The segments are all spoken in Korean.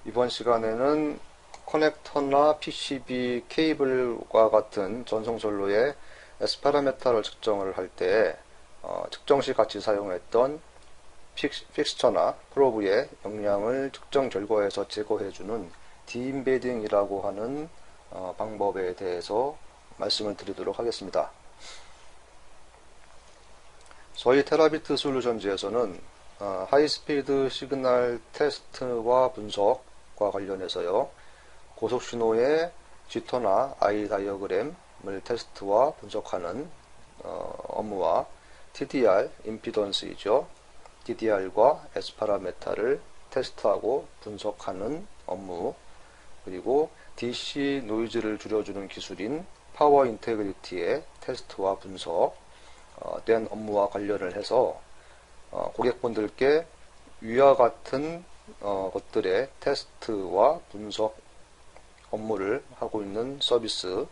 이번 시간에는 커넥터나 PCB 케이블과 같은 전송 전로의 S 파라메타를 측정을 할 때 측정 시 같이 사용했던 픽스처나 프로브의 영향을 측정 결과에서 제거해주는 디임베딩이라고 하는 방법에 대해서 말씀을 드리도록 하겠습니다. 저희 테라비트 솔루션즈에서는 하이스피드 시그널 테스트와 분석과 관련해서요, 고속신호의 지터나 I 다이어그램을 테스트와 분석하는 업무와 TDR, 임피던스이죠. DDR과 S 파라메타를 테스트하고 분석하는 업무, 그리고 DC 노이즈를 줄여주는 기술인 파워 인테그리티의 테스트와 분석 된 업무와 관련을 해서 고객분들께 위와 같은 것들의 테스트와 분석 업무를 하고 있는 서비스,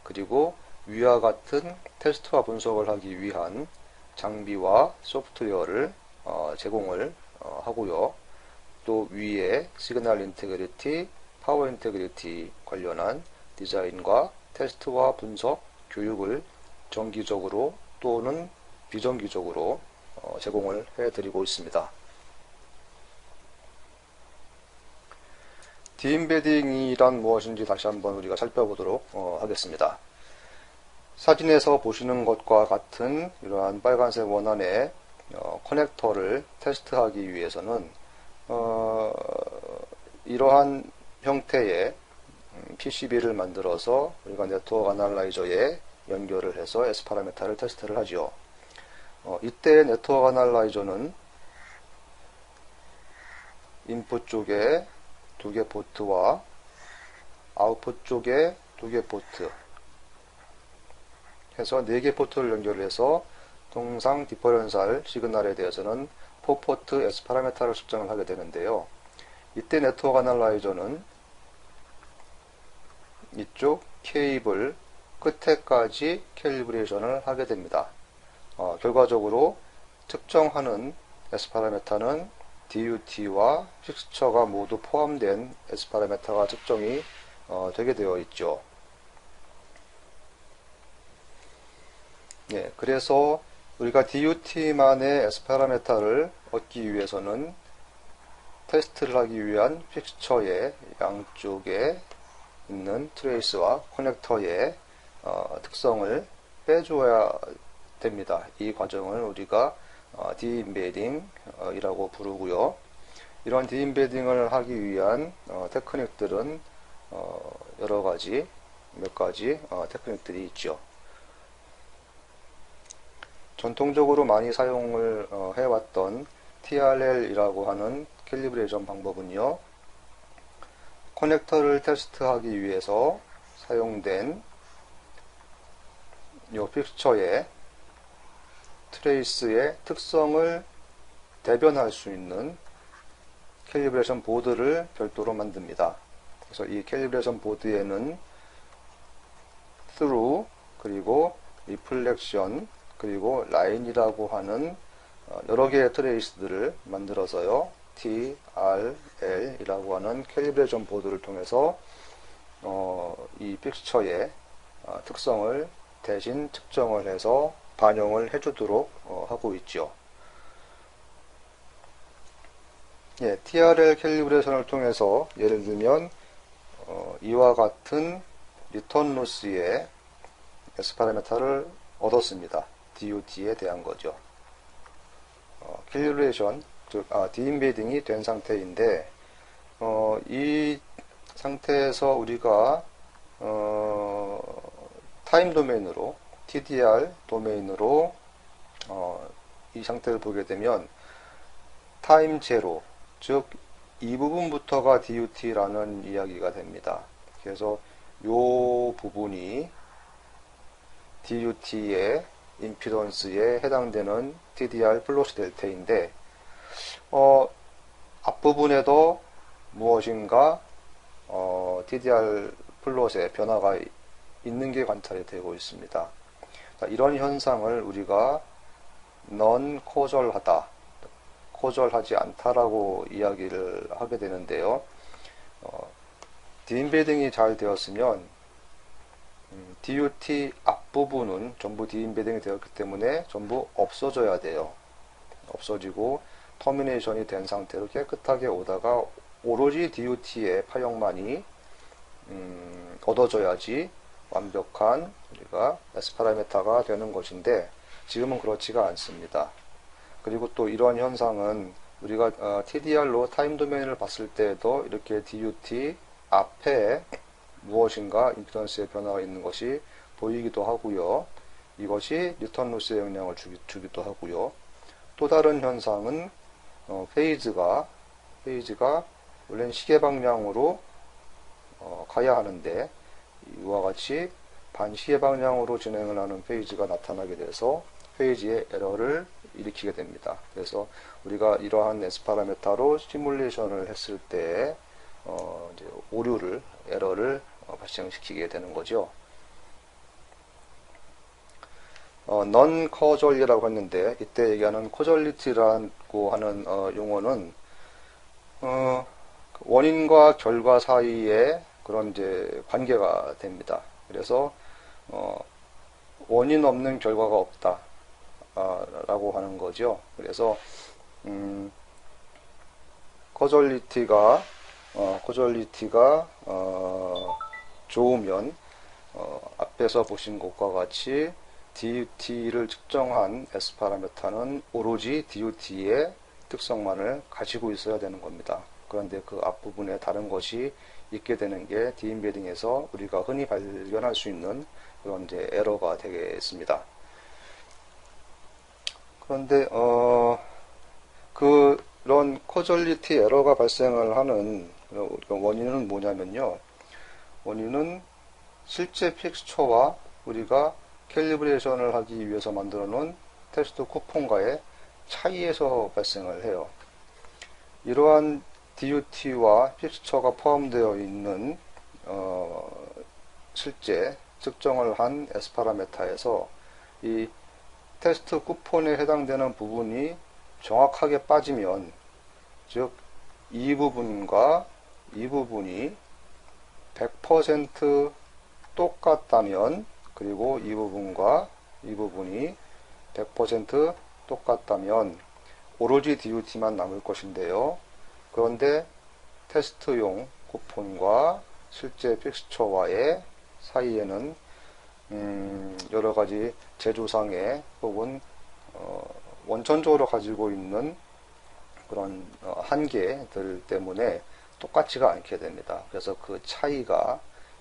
그리고 위와 같은 테스트와 분석을 하기 위한 장비와 소프트웨어를 제공을 하고요. 또 위에 시그널 인테그리티, 파워 인테그리티 관련한 디자인과 테스트와 분석 교육을 정기적으로 또는 비정기적으로 제공을 해드리고 있습니다. 디임베딩이란 무엇인지 다시 한번 우리가 살펴보도록 하겠습니다. 사진에서 보시는 것과 같은 이러한 빨간색 원안의 커넥터를 테스트하기 위해서는 이러한 형태의 PCB를 만들어서 우리가 네트워크 애널라이저에 연결을 해서 S 파라메타를 테스트를 하죠. 이때 네트워크 애널라이저는 인풋 쪽에 2개 포트와 아웃풋 쪽에 2개 포트 해서 4개 포트를 연결해서 통상 디퍼런셜 시그널에 대해서는 4포트 S 파라메타를 측정을 하게 되는데요. 이때 네트워크 애널라이저는 이쪽 케이블 끝에까지 캘리브레이션을 하게 됩니다. 결과적으로 측정하는 S 파라메타는 DUT와 픽스처가 모두 포함된 S 파라메타가 측정이 되게 되어 있죠. 예, 그래서 우리가 DUT만의 S 파라메타를 얻기 위해서는 테스트를 하기 위한 픽스처의 양쪽에 있는 트레이스와 커넥터의 특성을 빼줘야 됩니다. 이 과정을 우리가 디임베딩이라고 부르고요. 이런 디임베딩을 하기 위한 테크닉들은 여러 가지, 몇 가지 테크닉들이 있죠. 전통적으로 많이 사용을 해왔던 TRL이라고 하는 캘리브레이션 방법은요, 커넥터를 테스트하기 위해서 사용된 이 픽스처의 트레이스의 특성을 대변할 수 있는 캘리브레이션 보드를 별도로 만듭니다. 그래서 이 캘리브레이션 보드에는 through, 그리고 reflection, 그리고 라인이라고 하는 여러 개의 트레이스들을 만들어서요, TRL이라고 하는 캘리브레이션 보드를 통해서 이 픽스처의 특성을 대신 측정을 해서 반영을 해주도록 하고 있죠. 예, TRL 캘리브레이션을 통해서 예를 들면 이와 같은 리턴 로스의 S 파라메타를 얻었습니다. DUT에 대한 거죠. 캘리브레이션, 즉 디임베딩이 된 상태인데 이 상태에서 우리가 타임 도메인으로 TDR 도메인으로 이 상태를 보게 되면 타임 제로, 즉 이 부분부터가 DUT라는 이야기가 됩니다. 그래서 이 부분이 DUT의 임피던스에 해당되는 TDR 플롯이 될 테인데 앞부분에도 무엇인가 TDR 플롯에 변화가 있는 게 관찰이 되고 있습니다. 이런 현상을 우리가 non-causal하다, 코절하지 않다라고 이야기를 하게 되는데요. 디임베딩이 잘 되었으면 DUT 앞부분은 전부 디임베딩이 되었기 때문에 전부 없어져야 돼요. 없어지고 터미네이션이 된 상태로 깨끗하게 오다가 오로지 DUT의 파형만이 얻어져야지 완벽한 우리가 S 파라미터가 되는 것인데 지금은 그렇지가 않습니다. 그리고 또 이러한 현상은 우리가 TDR로 타임 도메인을 봤을 때에도 이렇게 DUT 앞에 무엇인가 임피던스의 변화가 있는 것이 보이기도 하고요. 이것이 뉴턴 로스의 영향을 주기도 하고요. 또 다른 현상은 페이즈가 원래는 시계 방향으로 가야 하는데 이와 같이 반시계 방향으로 진행을 하는 페이즈가 나타나게 돼서 페이지의 에러를 일으키게 됩니다. 그래서 우리가 이러한 S 파라미터로 시뮬레이션을 했을 때 이제 에러를 발생시키게 되는 거죠. non causal이라고 했는데 이때 얘기하는 causality라고 하는 용어는 원인과 결과 사이에 그런 이제 관계가 됩니다. 그래서 원인 없는 결과가 없다 라고 하는 거죠. 그래서 causality가 좋으면 앞에서 보신 것과 같이 DUT를 측정한 S 파라미터는 오로지 DUT의 특성만을 가지고 있어야 되는 겁니다. 그런데 그 앞부분에 다른 것이 있게 되는 게 디임베딩에서 우리가 흔히 발견할 수 있는 그런 이제 에러가 되겠습니다. 그런데 그런 코절리티 에러가 발생을 하는 원인은 뭐냐면요. 원인은 실제 픽스처와 우리가 캘리브레이션을 하기 위해서 만들어 놓은 테스트 쿠폰과의 차이에서 발생을 해요. 이러한 DUT와 픽스처가 포함되어 있는 실제 측정을 한 S 파라미터에서 이 테스트 쿠폰에 해당되는 부분이 정확하게 빠지면, 즉 이 부분과 이 부분이 100% 똑같다면, 그리고 이 부분과 이 부분이 100% 똑같다면 오로지 DUT만 남을 것인데요. 그런데 테스트용 쿠폰과 실제 픽스처와의 사이에는 여러가지 제조상의 혹은 원천적으로 가지고 있는 그런 한계들 때문에 똑같지가 않게 됩니다. 그래서 그 차이가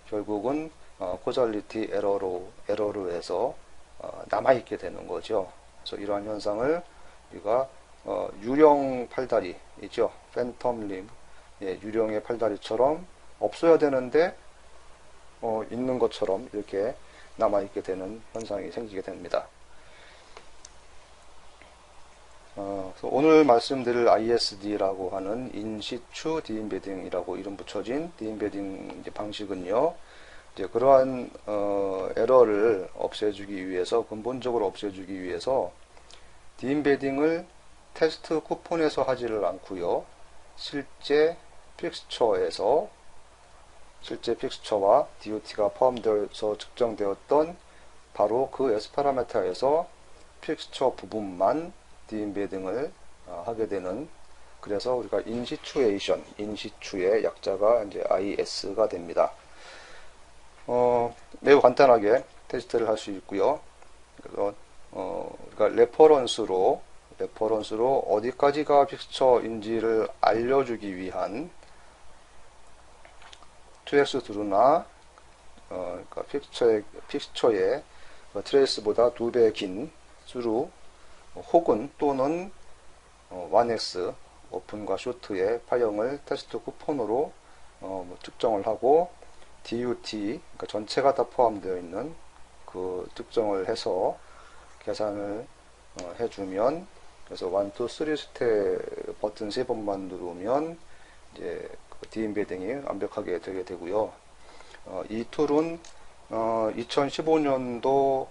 결국은 코절리티 에러로 해서 남아있게 되는 거죠. 그래서 이러한 현상을 우리가 유령 팔다리 있죠. 팬텀 림, 유령의 팔다리처럼 없어야 되는데 있는 것처럼 이렇게 남아있게 되는 현상이 생기게 됩니다. 그래서 오늘 말씀드릴 ISD라고 하는 인시추 디임베딩이라고 이름 붙여진 디임베딩 방식은요, 이제 그러한 에러를 없애주기 위해서, 근본적으로 없애주기 위해서 디임베딩을 테스트 쿠폰에서 하지를 않고요, 실제 픽스처와 DUT가 포함되어서 측정되었던 바로 그 S 파라미터에서 픽스처 부분만 디임베딩을 하게 되는, 그래서 우리가 인시추의 약자가 이제 IS가 됩니다. 매우 간단하게 테스트를 할 수 있고요. 그래서 우리가 레퍼런스로 어디까지가 픽스처인지를 알려주기 위한 2x 드루나 그러니까 픽스처의 트레이스보다 2배 긴 스루 혹은 또는 1x 오픈과 쇼트의 파형을 테스트 쿠폰으로 측정을 하고 DUT 그러니까 전체가 다 포함되어 있는 그 측정을 해서 계산을 해주면, 그래서 1, 2, 3 스텝 버튼 3번만 누르면 이제 디임베딩이 완벽하게 되게 되고요. 이 툴은 2015년도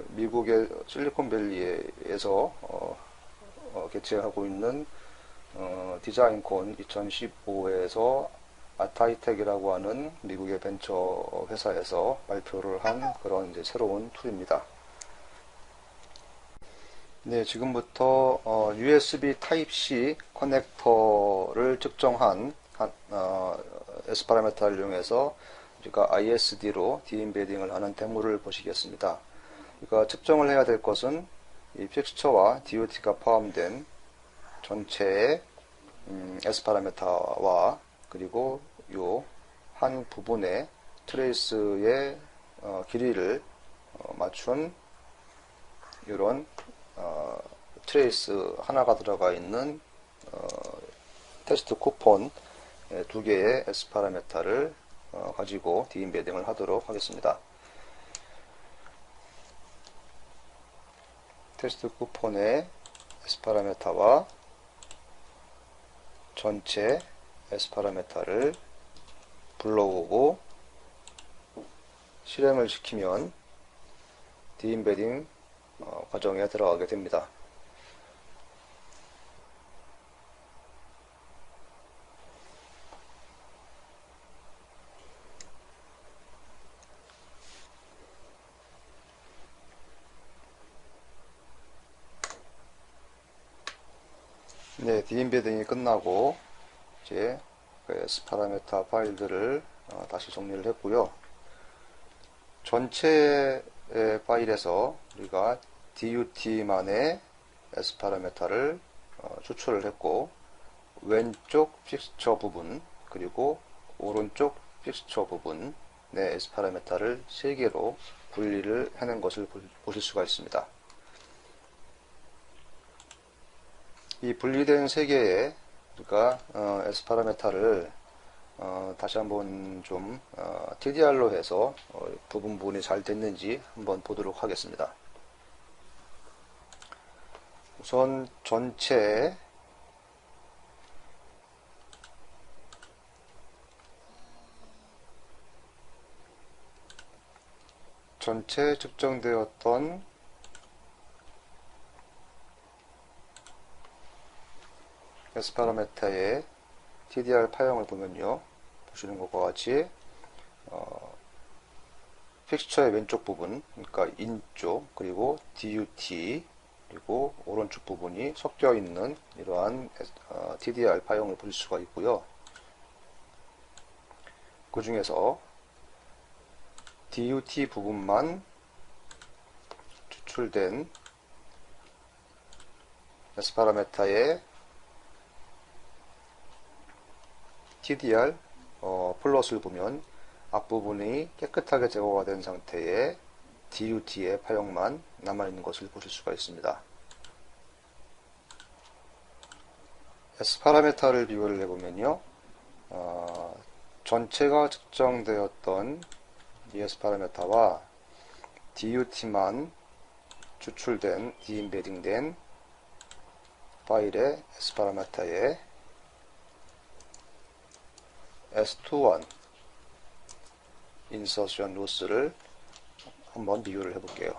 미국의 실리콘밸리에서 개최하고 있는 디자인콘 2015에서 아타이텍이라고 하는 미국의 벤처 회사에서 발표를 한 그런 이제 새로운 툴입니다. 네, 지금부터 USB Type-C 커넥터를 측정한 S 파라미터를 이용해서 우리가 ISD로 디임베딩을 하는 데모를 보시겠습니다. 그러니까 측정을 해야 될 것은 이 픽스처와 DOT가 포함된 전체의 S 파라미터와 그리고 요 한 부분의 트레이스의 길이를 맞춘 이런 트레이스 하나가 들어가 있는 테스트 쿠폰 두 개의 S 파라미터를 가지고 디임베딩을 하도록 하겠습니다. 테스트 쿠폰의 S 파라미터와 전체 S 파라미터를 불러오고 실행을 시키면 디임베딩 과정에 들어가게 됩니다. 네, 디임베딩이 끝나고 이제 S 파라미터 파일들을 다시 정리를 했고요. 전체의 파일에서 우리가 DUT만의 S 파라미터를 추출을 했고, 왼쪽 픽스처 부분 그리고 오른쪽 픽스처 부분의 S 파라미터를 3개로 분리를 해낸 것을 보실 수가 있습니다. 이 분리된 3개의 우리가 S 파라미터를 다시 한번 좀 TDR로 해서 부분이 잘 됐는지 한번 보도록 하겠습니다. 우선 전체 측정되었던 S 파라미터의 TDR 파형을 보면요, 보시는 것과 같이 픽스처의 왼쪽 부분, 그러니까 인 쪽, 그리고 DUT, 그리고 오른쪽 부분이 섞여 있는 이러한 TDR 파형을 볼 수가 있고요. 그 중에서 DUT 부분만 추출된 S 파라미터의 TDR 플롯을 보면 앞부분이 깨끗하게 제거가 된 상태의 DUT의 파형만 남아있는 것을 보실 수가 있습니다. S 파라미터를 비교를 해보면요, 전체가 측정되었던 이 S 파라미터와 DUT만 추출된 디임베딩된 파일의 S 파라미터의 S21 인서션 로스를 한번 비교를 해볼게요.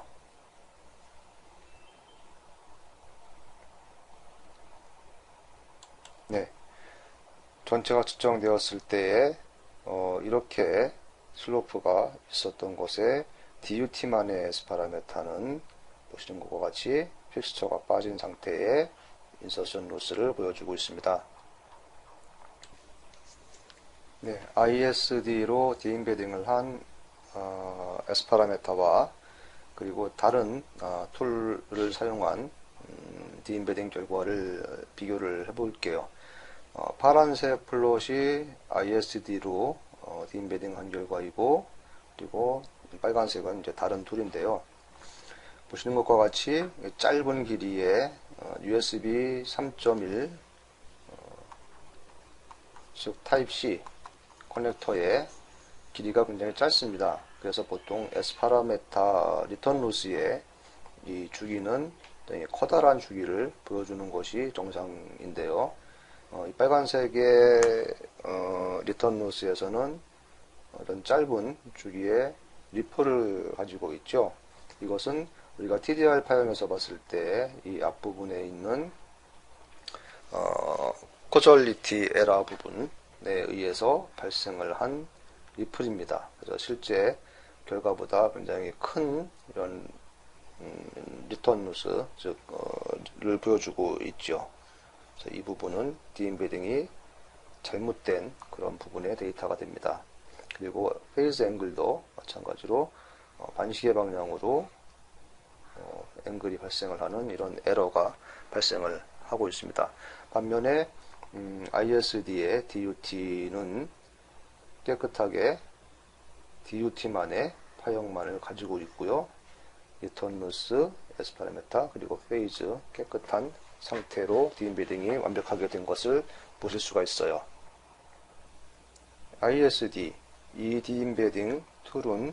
네, 전체가 측정되었을 때에 이렇게 슬로프가 있었던 곳에 DUT만의 S 파라미터는 보시는 것과 같이 픽스처가 빠진 상태의 인서션 로스를 보여주고 있습니다. 네, ISD로 디임베딩을 한 S 파라미터와 그리고 다른 툴을 사용한 디임베딩 결과를 비교를 해볼게요. 파란색 플롯이 ISD로 디임베딩 한 결과이고, 그리고 빨간색은 이제 다른 툴인데요. 보시는 것과 같이 짧은 길이의 USB 3.1 즉 Type-C 커넥터의 길이가 굉장히 짧습니다. 그래서 보통 S 파라미터 리턴 로스의 이 주기는 굉장히 커다란 주기를 보여주는 것이 정상인데요. 이 빨간색의 리턴 로스에서는 이런 짧은 주기의 리플을 가지고 있죠. 이것은 우리가 TDR 파형에서 봤을 때 이 앞부분에 있는 코절리티 에러 부분, 의해서 발생을 한 리플입니다. 그래서 실제 결과보다 굉장히 큰 이런 리턴 로스, 를 보여주고 있죠. 그래서 이 부분은 디엠베딩이 잘못된 그런 부분의 데이터가 됩니다. 그리고 페이즈 앵글도 마찬가지로 반시계 방향으로 앵글이 발생을 하는 이런 에러가 발생을 하고 있습니다. 반면에 ISD의 DUT는 깨끗하게 DUT만의 파형만을 가지고 있고요. 리턴 로스, S 파라미터, 그리고 페이즈 깨끗한 상태로 디엠베딩이 완벽하게 된 것을 보실 수가 있어요. ISD, 이 디엠베딩 툴은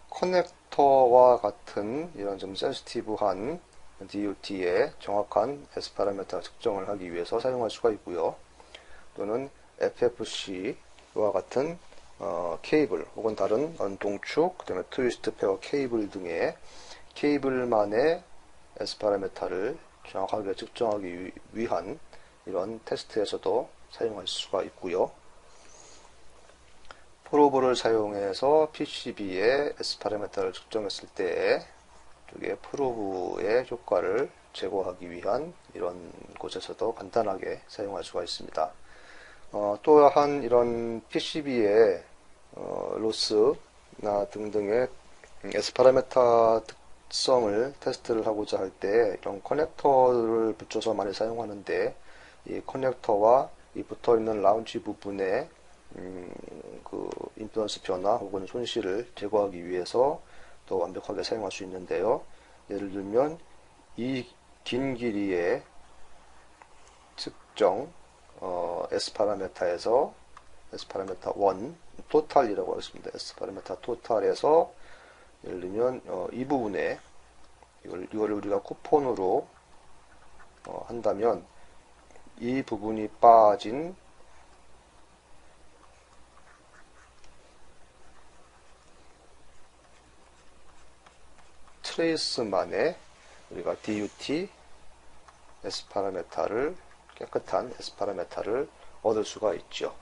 커넥터와 같은 이런 좀 센시티브한 DUT의 정확한 S 파라미터 측정을 하기 위해서 사용할 수가 있고요. 또는 FFC와 같은 케이블 혹은 다른 언동축, 그 다음에 트위스트 페어 케이블 등의 케이블만의 S 파라미터를 정확하게 측정하기 위한 이런 테스트에서도 사용할 수가 있고요. 프로브를 사용해서 PCB의 S 파라미터를 측정했을 때 이게 프로브의 효과를 제거하기 위한 이런 곳에서도 간단하게 사용할 수가 있습니다. 또한 이런 PCB의 로스나 등등의 S 파라미터 특성을 테스트를 하고자 할 때 이런 커넥터를 붙여서 많이 사용하는데, 이 커넥터와 이 붙어있는 라운치 부분에 그 임피던스 변화 혹은 손실을 제거하기 위해서 더 완벽하게 사용할 수 있는데요. 예를 들면 이 긴 길이의 측정 S 파라미터에서 S 파라미터 1 토탈이라고 하겠습니다. S 파라미터 토탈에서 예를 들면 이 부분에 이거를 우리가 쿠폰으로 한다면 이 부분이 빠진 트레이스만의 우리가 DUT S 파라미터를 깨끗한 S 파라미터를 얻을 수가 있죠.